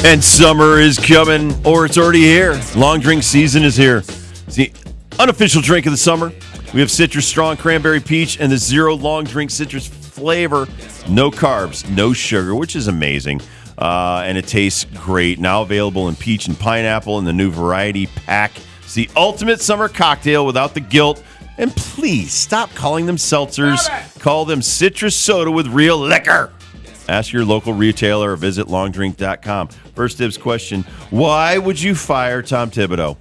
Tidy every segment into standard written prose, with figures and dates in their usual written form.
And summer is coming, or it's already here. Long drink season is here. It's the unofficial drink of the summer. We have Citrus Strong Cranberry Peach and the Zero Long Drink Citrus flavor. No carbs, no sugar, which is amazing. And it tastes great. Now available in peach and pineapple in the new variety pack. It's the ultimate summer cocktail without the guilt. And please stop calling them seltzers. Call them citrus soda with real liquor. Ask your local retailer or visit longdrink.com. First dibs question, why would you fire Tom Thibodeau?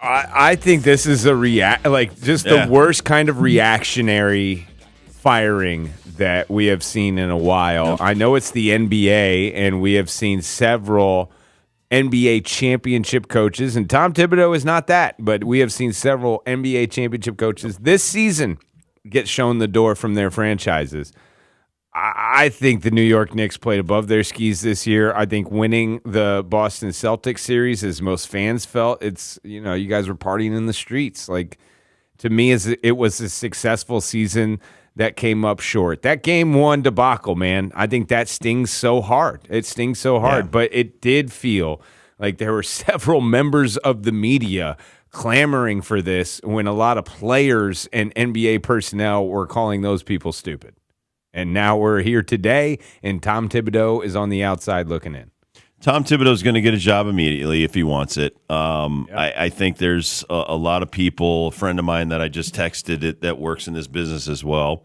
I think this is the worst kind of reactionary firing that we have seen in a while. Yep. I know it's the NBA, and we have seen several NBA championship coaches, and Tom Thibodeau is not that, but we have seen several NBA championship coaches this season get shown the door from their franchises. I think the New York Knicks played above their skis this year. I think winning the Boston Celtics series, as most fans felt, you guys were partying in the streets. Like, to me, it was a successful season that came up short. That game one debacle, man, I think that stings so hard. It stings so hard, but it did feel like there were several members of the media clamoring for this when a lot of players and NBA personnel were calling those people stupid. And now we're here today, and Tom Thibodeau is on the outside looking in. Tom Thibodeau is going to get a job immediately if he wants it. I think there's a lot of people, a friend of mine that I just texted it that works in this business as well,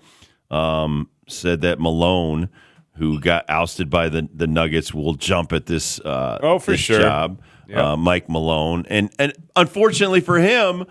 said that Malone, who got ousted by the Nuggets, will jump at this job, Mike Malone. And unfortunately for him,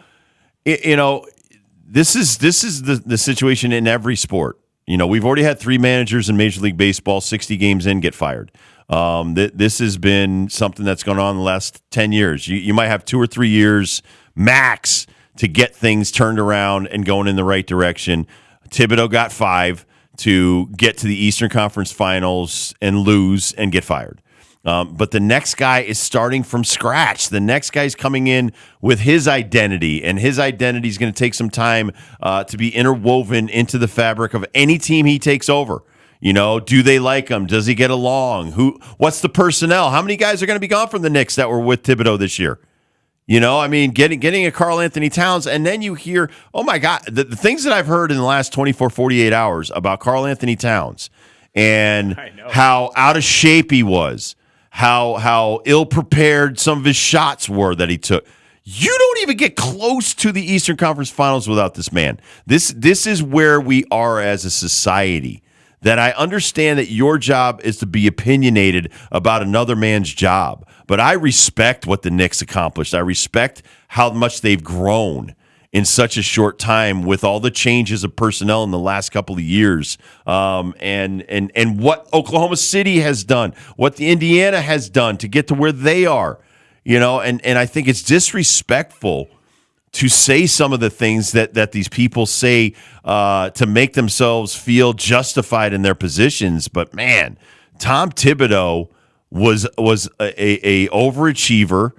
this is the situation in every sport. We've already had 3 managers in Major League Baseball, 60 games in, get fired. This has been something that's gone on the last 10 years. You might have 2 or 3 years max to get things turned around and going in the right direction. Thibodeau got 5 to get to the Eastern Conference Finals and lose and get fired. But the next guy is starting from scratch. The next guy's coming in with his identity, and his identity is going to take some time to be interwoven into the fabric of any team he takes over. Do they like him? Does he get along? What's the personnel? How many guys are going to be gone from the Knicks that were with Thibodeau this year? Getting a Karl Anthony Towns, and then you hear, oh my God, the things that I've heard in the last 24, 48 hours about Karl Anthony Towns and how out of shape he was. How ill-prepared some of his shots were that he took. You don't even get close to the Eastern Conference Finals without this man. This is where we are as a society. That I understand that your job is to be opinionated about another man's job. But I respect what the Knicks accomplished. I respect how much they've grown in such a short time with all the changes of personnel in the last couple of years, and what Oklahoma City has done, what the Indiana has done to get to where they are, and I think it's disrespectful to say some of the things that these people say to make themselves feel justified in their positions. But man, Tom Thibodeau was a overachiever.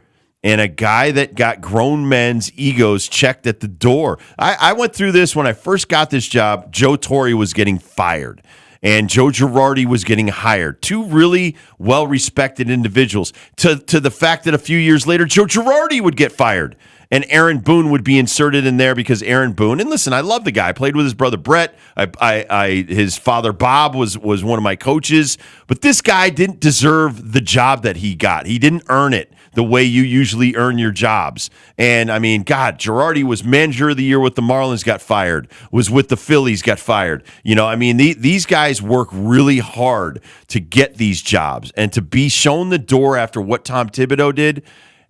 And a guy that got grown men's egos checked at the door. I went through this when I first got this job. Joe Torre was getting fired, and Joe Girardi was getting hired. 2 really well-respected individuals. To the fact that a few years later, Joe Girardi would get fired, and Aaron Boone would be inserted in there because Aaron Boone. And listen, I love the guy. I played with his brother Brett. His father Bob was one of my coaches. But this guy didn't deserve the job that he got. He didn't earn it the way you usually earn your jobs. And, I mean, God, Girardi was manager of the year with the Marlins, got fired, was with the Phillies, got fired. These guys work really hard to get these jobs. And to be shown the door after what Tom Thibodeau did,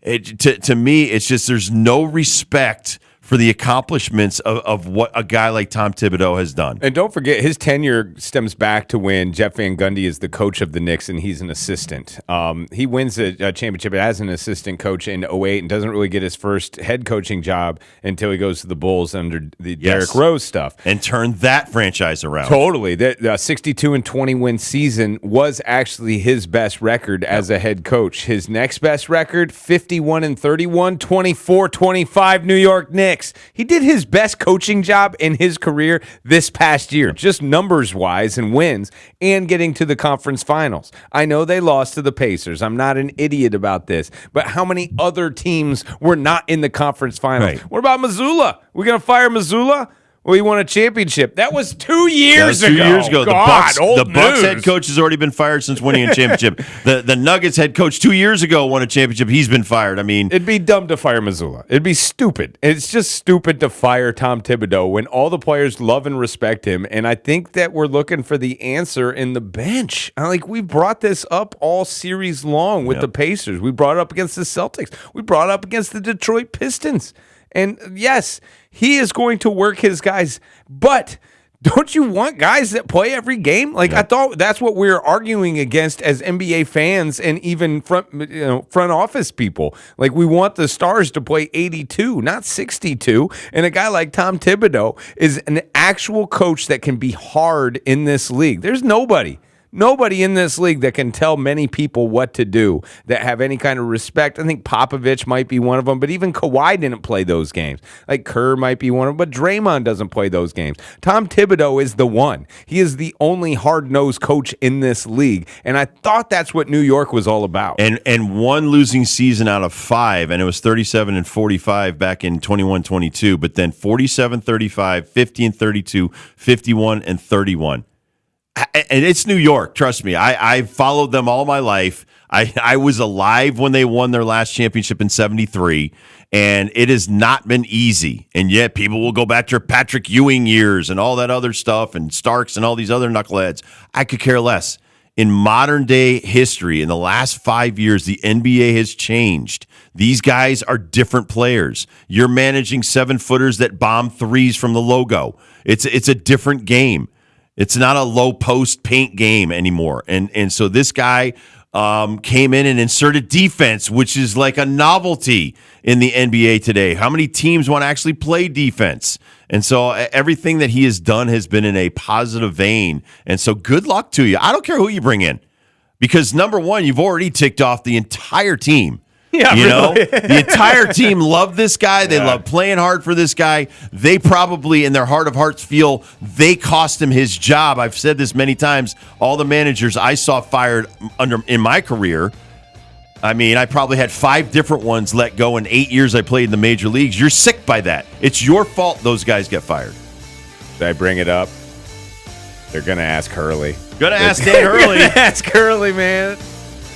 to me, it's just there's no respect for the accomplishments of what a guy like Tom Thibodeau has done. And don't forget, his tenure stems back to when Jeff Van Gundy is the coach of the Knicks and he's an assistant. He wins a championship as an assistant coach in 2008 and doesn't really get his first head coaching job until he goes to the Bulls under the Derrick Rose stuff. And turned that franchise around. Totally. The 62-20 win season was actually his best record as a head coach. His next best record, 51-31, 24-25 New York Knicks. Knicks. He did his best coaching job in his career this past year, just numbers-wise and wins, and getting to the conference finals. I know they lost to the Pacers. I'm not an idiot about this. But how many other teams were not in the conference finals? Right. What about Missoula? We're going to fire Missoula? Well, he won a championship. That was 2 years ago. 2 years ago. God, the Bucks head coach has already been fired since winning a championship. The Nuggets head coach 2 years ago won a championship. He's been fired. I mean, it'd be dumb to fire Missoula. It'd be stupid. It's just stupid to fire Tom Thibodeau when all the players love and respect him. And I think that we're looking for the answer in the bench. We brought this up all series long with the Pacers. We brought it up against the Celtics. We brought it up against the Detroit Pistons. And yes, he is going to work his guys, but don't you want guys that play every game? I thought that's what we were arguing against as NBA fans and even front office people. We want the stars to play 82, not 62. And a guy like Tom Thibodeau is an actual coach that can be hard in this league. There's nobody in this league that can tell many people what to do, that have any kind of respect. I think Popovich might be one of them, but even Kawhi didn't play those games. Kerr might be one of them, but Draymond doesn't play those games. Tom Thibodeau is the one. He is the only hard-nosed coach in this league, and I thought that's what New York was all about. And one losing season out of 5, and it was 37-45 back in 21-22, but then 47-35, 50-32, 51-31. And it's New York, trust me. I followed them all my life. I was alive when they won their last championship in 73, and it has not been easy. And yet people will go back to Patrick Ewing years and all that other stuff and Starks and all these other knuckleheads. I could care less. In modern-day history, in the last 5 years, the NBA has changed. These guys are different players. You're managing 7-footers that bomb threes from the logo. It's a different game. It's not a low post paint game anymore. And so this guy came in and inserted defense, which is like a novelty in the NBA today. How many teams want to actually play defense? And so everything that he has done has been in a positive vein. And so good luck to you. I don't care who you bring in, because number one, you've already ticked off the entire team. Yeah, the entire team loved this guy. They love playing hard for this guy. They probably, in their heart of hearts, feel they cost him his job. I've said this many times. All the managers I saw fired in my career, I probably had 5 different ones let go in 8 years I played in the major leagues. You're sick by that. It's your fault those guys get fired. Did I bring it up? They're going to ask Hurley. Going to ask Dan Hurley. Ask Hurley, man.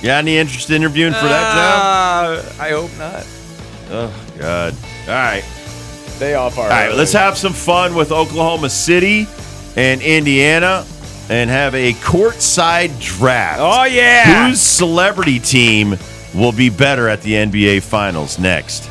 Yeah, any interest in interviewing for that job? I hope not. Oh, God. All right. Stay off our. All right, let's have some fun with Oklahoma City and Indiana and have a courtside draft. Oh, yeah. Whose celebrity team will be better at the NBA Finals next?